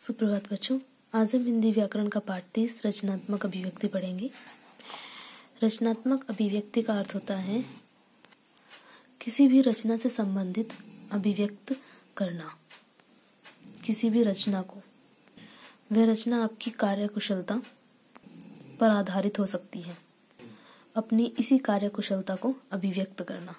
सुप्रभात बच्चों। आज हम हिंदी व्याकरण का पाठ 30 रचनात्मक अभिव्यक्ति पढ़ेंगे। रचनात्मक अभिव्यक्ति का अर्थ होता है किसी भी रचना से संबंधित अभिव्यक्त करना। किसी भी रचना को, वह रचना आपकी कार्यकुशलता पर आधारित हो सकती है। अपनी इसी कार्यकुशलता को अभिव्यक्त करना।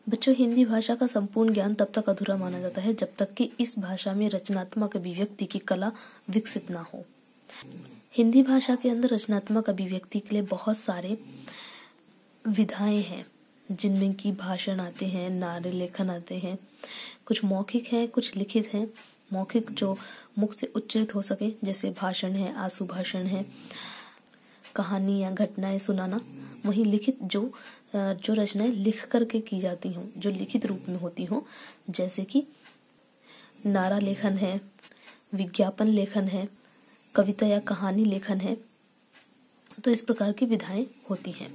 बच्चों, हिंदी भाषा का संपूर्ण ज्ञान तब तक अधूरा माना जाता है जब तक कि इस भाषा में रचनात्मक अभिव्यक्ति की कला विकसित ना हो। हिंदी भाषा के अंदर रचनात्मक अभिव्यक्ति के लिए बहुत सारे विधाएं हैं, जिनमें की भाषण आते हैं, नारे लेखन आते हैं। कुछ मौखिक हैं, कुछ लिखित हैं। मौखिक जो मुख से उच्चरित हो सके, जैसे भाषण है, आशु भाषण है, कहानी या घटनाएं सुनाना। वहीं लिखित जो रचनाएं लिख करके की जाती हों, जो लिखित रूप में होती हों, जैसे कि नारा लेखन है, विज्ञापन लेखन है, कविता या कहानी लेखन है। तो इस प्रकार की विधाएं होती हैं।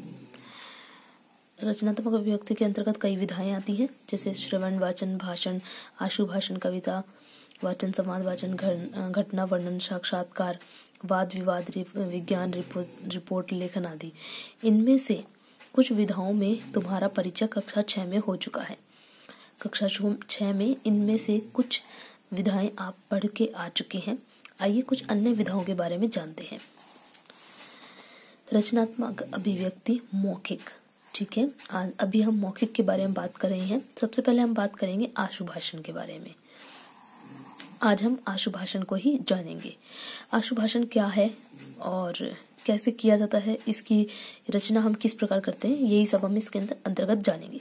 रचनात्मक अभिव्यक्ति के अंतर्गत कई विधाएं आती हैं, जैसे श्रवण, वाचन, भाषण, आशु भाषण, कविता वाचन, संवाद वाचन, घटना वर्णन, साक्षात्कार, वाद विवाद, विज्ञान रिपोर्ट लेखन आदि। इनमें से कुछ विधाओं में तुम्हारा परिचय कक्षा 6 में हो चुका है। कक्षा 6 में इनमें से कुछ विधाएं आप पढ़ के आ चुके हैं। आइए कुछ अन्य विधाओं के बारे में जानते हैं। रचनात्मक अभिव्यक्ति मौखिक। ठीक है, अभी हम मौखिक के बारे में बात कर रहे हैं। सबसे पहले हम बात करेंगे आशु भाषण के बारे में। आज हम आशु भाषण को ही जानेंगे। आशु भाषण क्या है और कैसे किया जाता है, इसकी रचना हम किस प्रकार करते हैं, यही सब हम इसके अंतर्गत जानेंगे।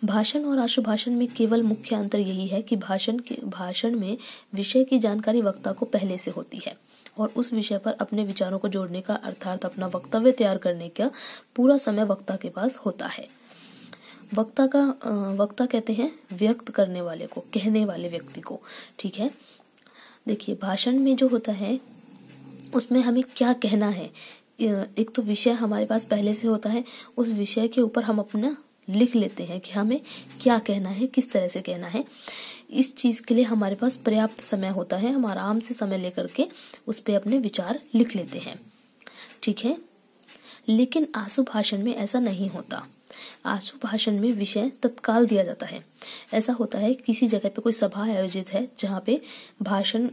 भाषण और आशु भाषण में केवल मुख्य अंतर यही है कि भाषण में विषय की जानकारी वक्ता को पहले से होती है और उस विषय पर अपने विचारों को जोड़ने का, अर्थात अपना वक्तव्य तैयार करने का पूरा समय वक्ता के पास होता है। वक्ता कहते हैं व्यक्त करने वाले को, कहने वाले व्यक्ति को। ठीक है, देखिए भाषण में जो होता है उसमें हमें क्या कहना है, एक तो विषय हमारे पास पहले से होता है, उस विषय के ऊपर हम अपना लिख लेते हैं कि हमें क्या कहना है, किस तरह से कहना है। इस चीज के लिए हमारे पास पर्याप्त समय होता है, हम आराम से समय लेकर के उस पे अपने विचार लिख लेते हैं। ठीक है, लेकिन आशु भाषण में ऐसा नहीं होता। आशु भाषण में विषय तत्काल दिया जाता है। ऐसा होता है किसी जगह पे कोई सभा आयोजित है जहाँ पे भाषण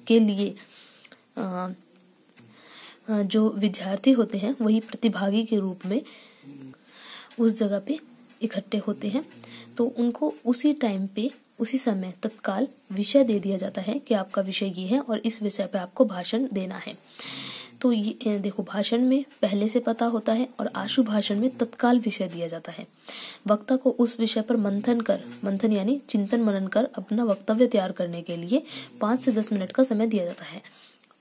के लिए जो विद्यार्थी होते हैं वही प्रतिभागी के रूप में उस जगह पे इकट्ठे होते हैं। तो उनको उसी टाइम पे, उसी समय तत्काल विषय दे दिया जाता है कि आपका विषय ये है और इस विषय पे आपको भाषण देना है। तो ये देखो, भाषण में पहले से पता होता है और आशु भाषण में तत्काल विषय दिया जाता है। वक्ता को उस विषय पर मंथन यानी चिंतन मनन कर अपना वक्तव्य तैयार करने के लिए 5 से 10 मिनट का समय दिया जाता है।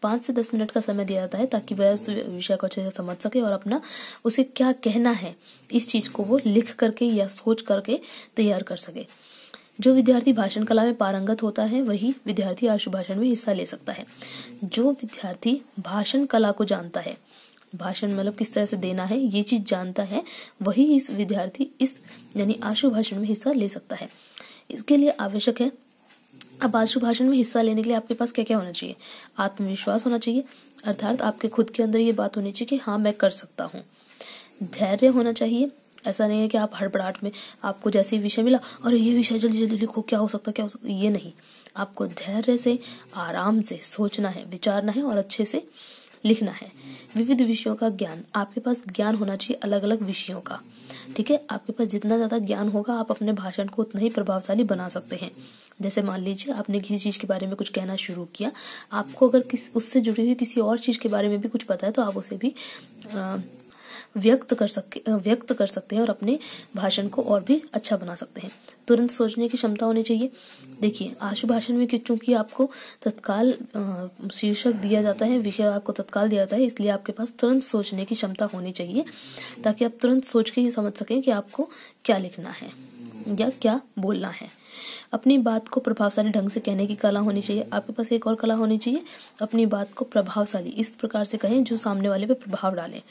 5 से 10 मिनट का समय दिया जाता है ताकि वह उस विषय को अच्छे से समझ सके और अपना उसे क्या कहना है इस चीज को वो लिख करके या सोच करके तैयार कर सके। जो विद्यार्थी भाषण कला में पारंगत होता है वही विद्यार्थी आशु भाषण में हिस्सा ले सकता है। जो विद्यार्थी भाषण कला को जानता है, भाषण मतलब किस तरह से देना है ये चीज जानता है, वही इस विद्यार्थी इस यानी आशु भाषण में हिस्सा ले सकता है। इसके लिए आवश्यक है, अब आशु भाषण में हिस्सा लेने के लिए आपके पास क्या क्या होना चाहिए? आत्मविश्वास होना चाहिए, अर्थात आपके खुद के अंदर ये बात होनी चाहिए कि हाँ मैं कर सकता हूँ। धैर्य होना चाहिए, ऐसा नहीं है कि आप हड़बड़ाहट में आपको जैसे ही विषय मिला और ये विषय जल्दी जल्दी लिखो, क्या हो सकता है, ये नहीं। आपको धैर्य से आराम से सोचना है, विचारना है और अच्छे से लिखना है। विविध विषयों का ज्ञान, आपके पास ज्ञान होना चाहिए अलग अलग विषयों का। ठीक है, आपके पास जितना ज्यादा ज्ञान होगा आप अपने भाषण को उतना ही प्रभावशाली बना सकते हैं। जैसे मान लीजिए आपने किसी चीज के बारे में कुछ कहना शुरू किया, आपको अगर उससे जुड़ी हुई किसी और चीज के बारे में भी कुछ पता है तो आप उसे भी व्यक्त कर सकते हैं और अपने भाषण को और भी अच्छा बना सकते हैं। तुरंत सोचने की क्षमता होनी चाहिए। देखिए आशु भाषण में चूंकि आपको तत्काल शीर्षक दिया जाता है, विषय आपको तत्काल दिया जाता है, इसलिए आपके पास तुरंत सोचने की क्षमता होनी चाहिए ताकि आप तुरंत सोच के ये समझ सकें कि आपको क्या लिखना है या क्या बोलना है। अपनी बात को प्रभावशाली ढंग से कहने की कला होनी चाहिए। आपके पास एक और कला होनी चाहिए, अपनी बात को प्रभावशाली इस प्रकार से कहें जो सामने वाले पे प्रभाव डाले।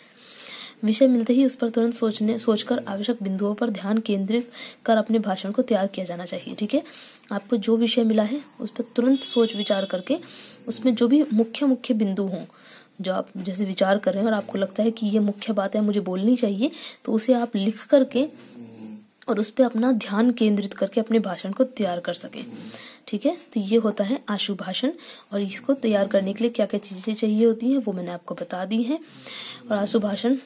विषय मिलते ही उस पर तुरंत सोचकर आवश्यक बिंदुओं पर ध्यान केंद्रित कर अपने भाषण को तैयार किया जाना चाहिए। ठीक है, आपको जो विषय मिला है उस पर तुरंत सोच विचार करके उसमें जो भी मुख्य मुख्य बिंदु हों, जो आप जैसे विचार कर रहे हैं और आपको लगता है कि ये मुख्य बात है, मुझे बोलनी चाहिए, तो उसे आप लिख करके और उस पर अपना ध्यान केंद्रित करके अपने भाषण को तैयार कर सकें। ठीक है, तो ये होता है आशु भाषण। और इसको तैयार करने के लिए क्या क्या चीजें चाहिए होती हैं वो मैंने आपको बता दी हैं। और आशु भाषण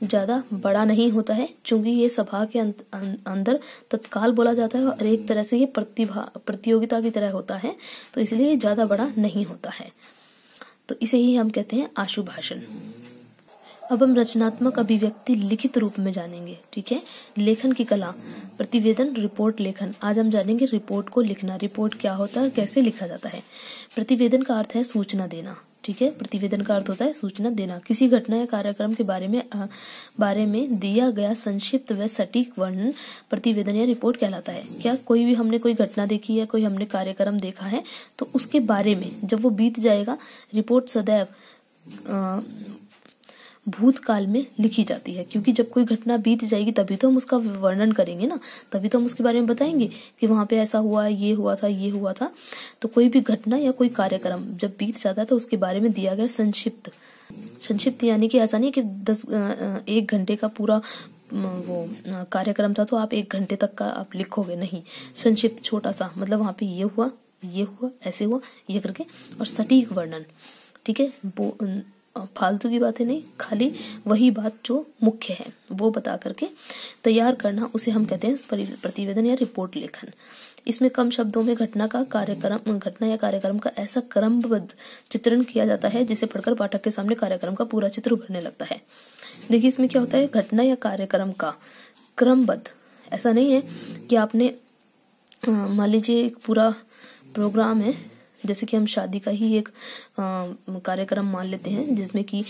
ज्यादा बड़ा नहीं होता है, चूंकि ये सभा के अंदर तत्काल बोला जाता है और एक तरह से ये प्रतियोगिता की तरह होता है, तो इसलिए ज्यादा बड़ा नहीं होता है। तो इसे ही हम कहते हैं आशु भाषण। अब हम रचनात्मक अभिव्यक्ति लिखित रूप में जानेंगे। ठीक है, लेखन की कला, प्रतिवेदन, रिपोर्ट लेखन। आज हम जानेंगे रिपोर्ट को लिखना, रिपोर्ट क्या होता है और कैसे लिखा जाता है। प्रतिवेदन का अर्थ है सूचना देना। ठीक है, प्रतिवेदन का अर्थ होता है सूचना देना। किसी घटना या कार्यक्रम के बारे में दिया गया संक्षिप्त व सटीक वर्णन प्रतिवेदन या रिपोर्ट कहलाता है। क्या कोई भी हमने कोई घटना देखी है, कोई हमने कार्यक्रम देखा है, तो उसके बारे में जब वो बीत जाएगा, रिपोर्ट सदैव भूतकाल में लिखी जाती है, क्योंकि जब कोई घटना बीत जाएगी तभी तो हम उसका वर्णन करेंगे ना, तभी तो हम उसके बारे में बताएंगे कि वहां पे ऐसा हुआ, ये हुआ था, ये हुआ था। तो कोई भी घटना या कोई कार्यक्रम जब बीत जाता है तो उसके बारे में दिया गया संक्षिप्त यानी कि ऐसा नहीं कि 1 घंटे का पूरा वो कार्यक्रम था तो आप 1 घंटे तक का आप लिखोगे, नहीं, संक्षिप्त छोटा सा, मतलब वहां पे ये हुआ, ऐसे हुआ, ये करके, और सटीक वर्णन। ठीक है, फालतू की बातें नहीं, खाली वही बात जो मुख्य है वो बता करके तैयार करना, उसे हम कहते हैं प्रतिवेदन या रिपोर्ट लेखन। इसमें कम शब्दों में घटना या कार्यक्रम का ऐसा क्रमबद्ध चित्रण किया जाता है जिसे पढ़कर पाठक के सामने कार्यक्रम का पूरा चित्र उभरने लगता है। देखिए इसमें क्या होता है, घटना या कार्यक्रम का क्रमबद्ध, ऐसा नहीं है कि आपने मान लीजिए एक पूरा प्रोग्राम है, जैसे कि हम शादी का ही एक कार्यक्रम मान लेते हैं जिसमें कि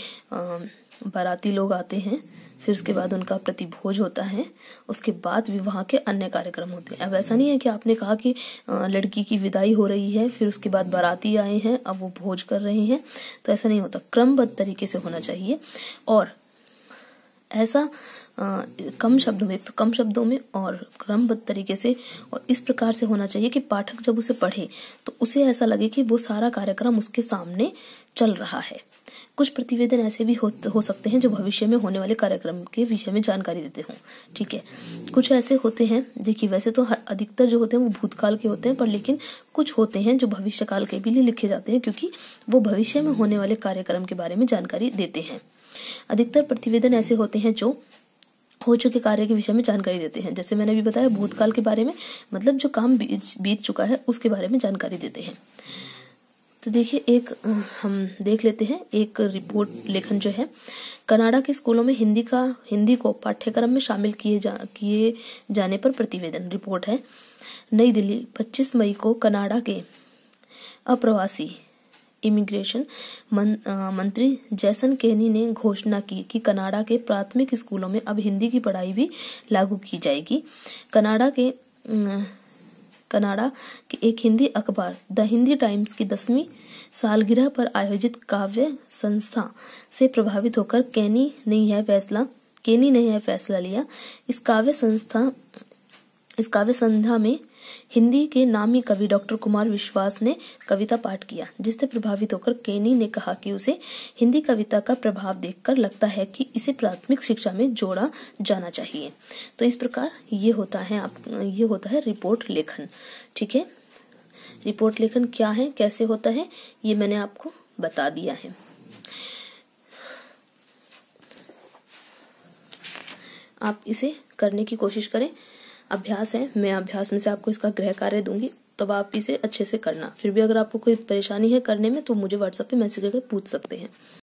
बाराती लोग आते हैं, फिर उसके बाद उनका प्रतिभोज होता है, उसके बाद विवाह के अन्य कार्यक्रम होते हैं। अब ऐसा नहीं है कि आपने कहा कि लड़की की विदाई हो रही है, फिर उसके बाद बाराती आए हैं, अब वो भोज कर रहे हैं, तो ऐसा नहीं होता, क्रमबद्ध तरीके से होना चाहिए। और ऐसा कम शब्दों में और क्रमबद्ध तरीके से और इस प्रकार से होना चाहिए कि पाठक जब उसे पढ़े तो उसे ऐसा लगे कि वो सारा कार्यक्रम उसके सामने चल रहा है। कुछ प्रतिवेदन ऐसे भी हो सकते हैं जो भविष्य में होने वाले कार्यक्रम के विषय में जानकारी देते हों। ठीक है, कुछ ऐसे होते हैं, देखिए वैसे तो अधिकतर जो होते हैं वो भूतकाल के होते हैं, पर लेकिन कुछ होते हैं जो भविष्य काल के भी लिए लिखे जाते हैं, क्योंकि वो भविष्य में होने वाले कार्यक्रम के बारे में जानकारी देते हैं। अधिकतर प्रतिवेदन ऐसे होते हैं जो हो चुके कार्य के विषय में जानकारी देते हैं, जैसे मैंने अभी बताया भूतकाल के बारे में, मतलब जो काम बीत चुका है उसके बारे में जानकारी देते हैं। तो देखिए एक हम देख लेते हैं एक रिपोर्ट लेखन जो है, कनाडा के स्कूलों में हिंदी को पाठ्यक्रम में शामिल किए जाने पर प्रतिवेदन। रिपोर्ट है, नई दिल्ली 25 मई को कनाडा के अप्रवासी इमिग्रेशन मंत्री जैसन केनी ने घोषणा की कि कनाडा के प्राथमिक स्कूलों में अब हिंदी की पढ़ाई भी लागू की जाएगी। कनाडा के एक हिंदी अखबार द हिंदी टाइम्स की 10वीं सालगिरह पर आयोजित काव्य संस्था से प्रभावित होकर केनी ने यह फैसला लिया। इस काव्य संध्या में हिंदी के नामी कवि डॉक्टर कुमार विश्वास ने कविता पाठ किया, जिससे प्रभावित होकर केनी ने कहा कि उसे हिंदी कविता का प्रभाव देखकर लगता है कि इसे प्राथमिक शिक्षा में जोड़ा जाना चाहिए। तो इस प्रकार ये होता है रिपोर्ट लेखन। ठीक है, रिपोर्ट लेखन क्या है, कैसे होता है, ये मैंने आपको बता दिया है। आप इसे करने की कोशिश करें, अभ्यास है, मैं अभ्यास में से आपको इसका गृह कार्य दूंगी, तब आप इसे अच्छे से करना। फिर भी अगर आपको कोई परेशानी है करने में तो मुझे व्हाट्सएप पे मैसेज करके पूछ सकते हैं।